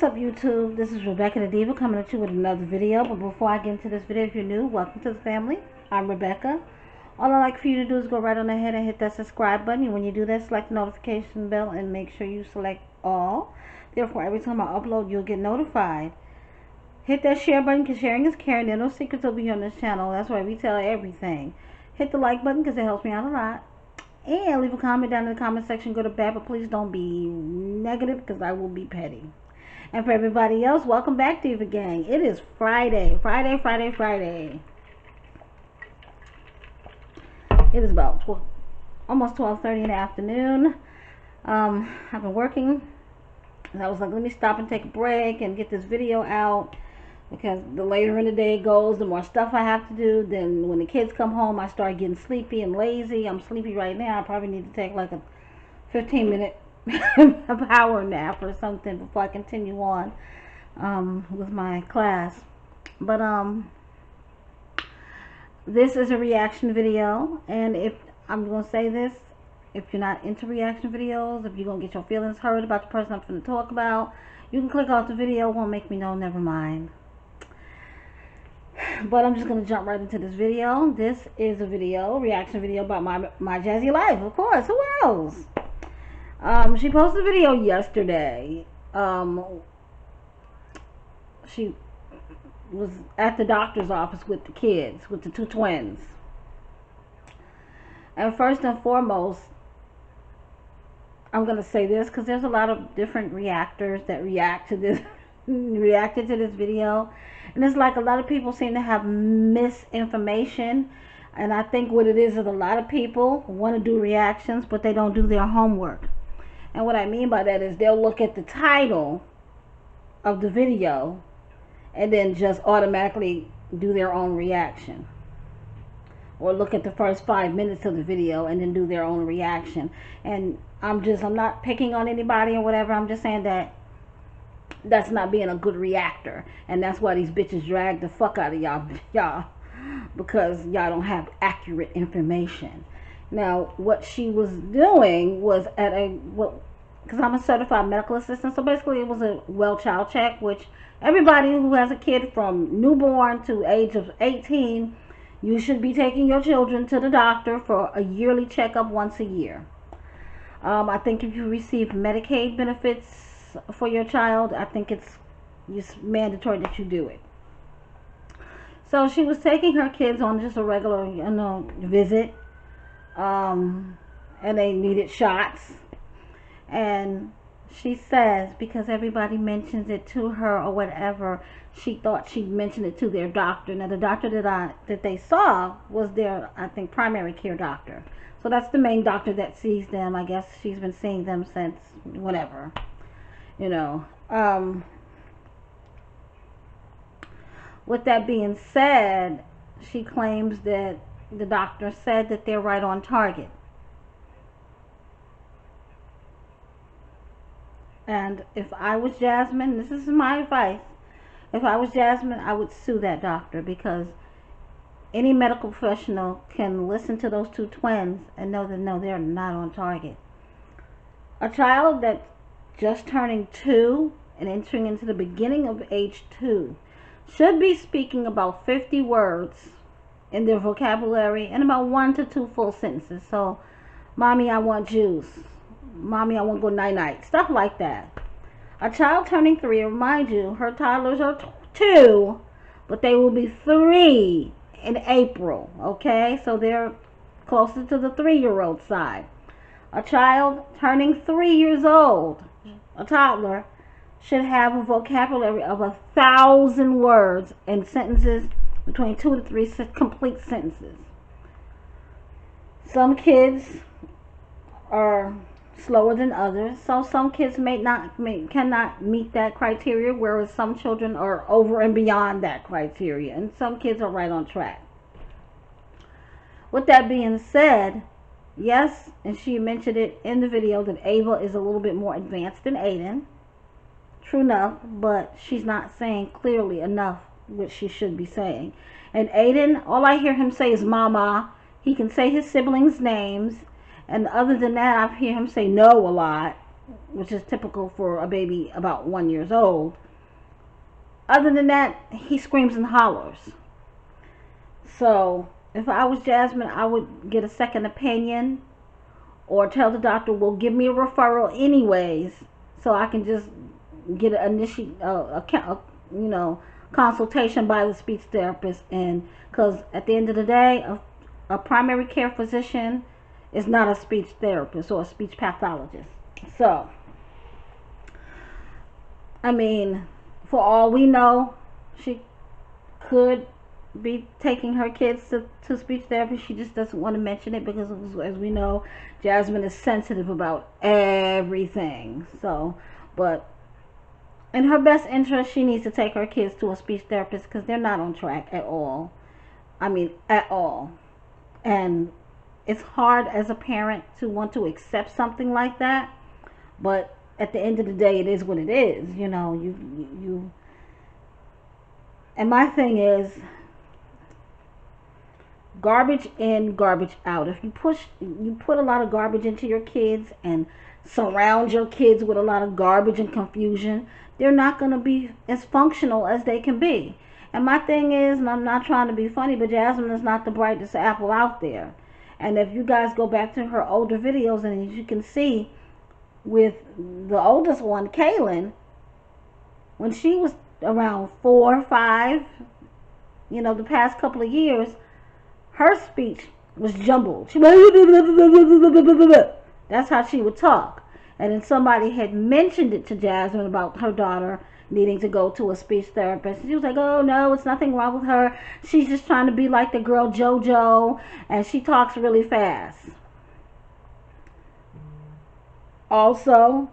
What's up, YouTube? This is Rebecca the Diva coming at you with another video. But before I get into this video, if you're new, welcome to the family. I'm Rebecca. All I'd like for you to do is go right on ahead and hit that subscribe button. And when you do that, select the notification bell and make sure you select all. Therefore, every time I upload, you'll get notified. Hit that share button because sharing is caring. There are no secrets over here on this channel. That's why we tell everything. Hit the like button because it helps me out a lot. And leave a comment down in the comment section, good or bad, but please don't be negative because I will be petty. And for everybody else, welcome back, Diva Gang. It is Friday. It is about almost 12:30 in the afternoon. I've been working. And I was like, let me stop and take a break and get this video out. Because the later in the day it goes, the more stuff I have to do. Then when the kids come home, I start getting sleepy and lazy. I'm sleepy right now. I probably need to take like a 15-minute a power nap or something before I continue on with my class. But this is a reaction video, and if I'm gonna say this, if you're not into reaction videos, if you're gonna get your feelings hurt about the person I'm going to talk about, you can click off the video. It won't make me know, never mind. But I'm just gonna jump right into this video. This is a reaction video about Myjazzylife, of course. Who else? She posted a video yesterday. She was at the doctor's office with the kids, with the two twins. And first and foremost, I'm gonna say this because there's a lot of different reactors that reacted to this video, and it's like a lot of people seem to have misinformation. And I think what it is a lot of people want to do reactions, but they don't do their homework. And what I mean by that is they'll look at the title of the video and then just automatically do their own reaction, or look at the first 5 minutes of the video and then do their own reaction. And I'm not picking on anybody or whatever. I'm just saying that that's not being a good reactor, and that's why these bitches drag the fuck out of y'all because y'all don't have accurate information. Now, what she was doing was because I'm a certified medical assistant, so basically it was a well child check, which everybody who has a kid from newborn to age of 18, you should be taking your children to the doctor for a yearly checkup once a year. I think if you receive Medicaid benefits for your child, I think it's mandatory that you do it. So she was taking her kids on just a regular, visit. And they needed shots. And she says, because everybody mentions it to her or whatever, she thought she'd mention it to their doctor. Now, the doctor that they saw was their, I think, primary care doctor. So that's the main doctor that sees them. I guess she's been seeing them since whatever, With that being said, she claims that the doctor said that they're right on target. And if I was Jasmine, this is my advice. If I was Jasmine, I would sue that doctor, because any medical professional can listen to those two twins and know that no, they're not on target. A child that's just turning 2 and entering into the beginning of age 2 should be speaking about 50 words in their vocabulary and about 1 to 2 full sentences. So, mommy, I want juice. Mommy, I want to go night-night. Stuff like that. A child turning 3, remind you, her toddlers are 2, but they will be 3 in April. Okay? So they're closer to the 3-year-old side. A child turning 3 years old, a toddler, should have a vocabulary of 1,000 words and sentences between 2 to 3 complete sentences. Some kids are slower than others, so some kids cannot meet that criteria, whereas some children are over and beyond that criteria, and some kids are right on track. With that being said, yes, and she mentioned it in the video that Ava is a little bit more advanced than Aiden. True enough, but she's not saying clearly enough what she should be saying. And Aiden, all I hear him say is mama. He can say his siblings' names, and other than that, I hear him say no a lot. which is typical for a baby about 1 year old. Other than that, he screams and hollers. So if I was Jasmine, I would get a second opinion, or tell the doctor, well, give me a referral anyways, so I can just get an consultation by the speech therapist. And because at the end of the day, a primary care physician is not a speech therapist or a speech pathologist. So, I mean, for all we know, she could be taking her kids to speech therapy. She just doesn't want to mention it because, as we know, Jasmine is sensitive about everything. So, but in her best interest, she needs to take her kids to a speech therapist because they're not on track at all. I mean, at all. And it's hard as a parent to want to accept something like that, but at the end of the day, it is what it is. You know, you and my thing is, garbage in, garbage out. If you put a lot of garbage into your kids and surround your kids with a lot of garbage and confusion, they're not going to be as functional as they can be. And my thing is, and I'm not trying to be funny, but Jasmine is not the brightest apple out there. And if you guys go back to her older videos, and as you can see with the oldest one, Kaylin, when she was around 4 or 5, the past couple of years, her speech was jumbled. That's how she would talk. And then somebody had mentioned it to Jasmine about her daughter needing to go to a speech therapist. She was like, oh no, it's nothing wrong with her. She's just trying to be like the girl JoJo, and she talks really fast. Also,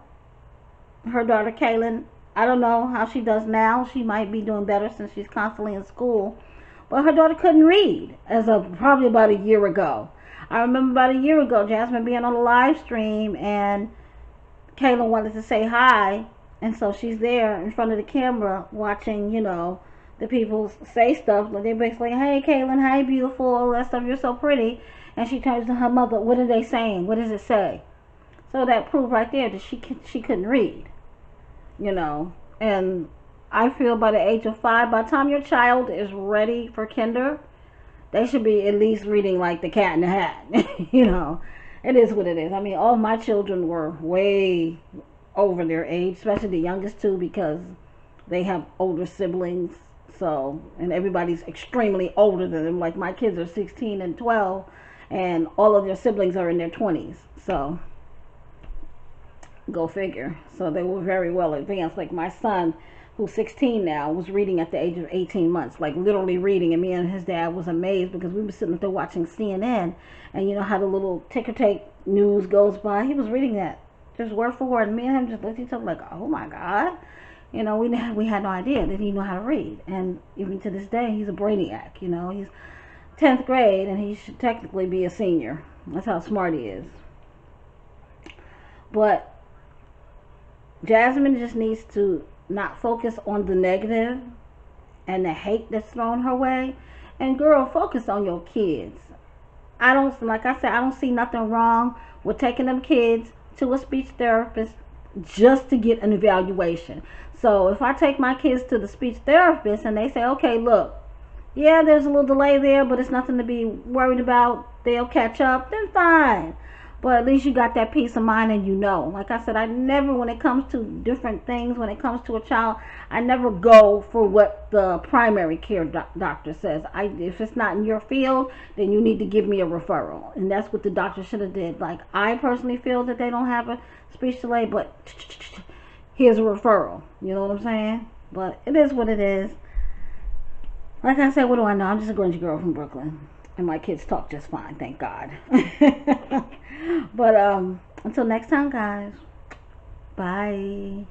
her daughter Kaylin, I don't know how she does now. She might be doing better since she's constantly in school. But her daughter couldn't read as of probably about a year ago. I remember about a year ago, Jasmine being on a live stream, and Kaylin wanted to say hi. And so she's there in front of the camera watching, the people say stuff. Like, they're basically, hey, Kaylin, hi, beautiful, all that stuff, you're so pretty. And she turns to her mother, what are they saying? What does it say? So that proved right there that she couldn't read, And I feel by the age of 5, by the time your child is ready for kinder, they should be at least reading like The Cat in the Hat. It is what it is. I mean, all my children were way over their age, especially the youngest two, because they have older siblings. So, and everybody's extremely older than them. Like, my kids are 16 and 12, and all of their siblings are in their 20s. So, go figure. So they were very well advanced. Like, my son, who's 16 now, was reading at the age of 18 months, like literally reading. And me and his dad was amazed because we were sitting there watching CNN, and you know how the little ticker tape news goes by. He was reading that just word for word. And me and him just looked at each other like, oh my God. We had no idea that he knew how to read. And even to this day, he's a brainiac. He's 10th grade, and he should technically be a senior. That's how smart he is. But Jasmine just needs to not focus on the negative and the hate that's thrown her way. And girl, focus on your kids. Like I said, I don't see nothing wrong with taking them kids to a speech therapist just to get an evaluation. So if I take my kids to the speech therapist and they say, okay, look, yeah, there's a little delay there, but it's nothing to be worried about, they'll catch up, then fine. But at least you got that peace of mind, and like I said, I never, when it comes to different things, when it comes to a child, I never go for what the primary care doctor says. If it's not in your field, then you need to give me a referral. And that's what the doctor should have did. Like, I personally feel that they don't have a speech delay, but here's a referral. You know what I'm saying? But it is what it is. Like I said, what do I know? I'm just a grungy girl from Brooklyn. And my kids talk just fine, thank God. But until next time, guys. Bye.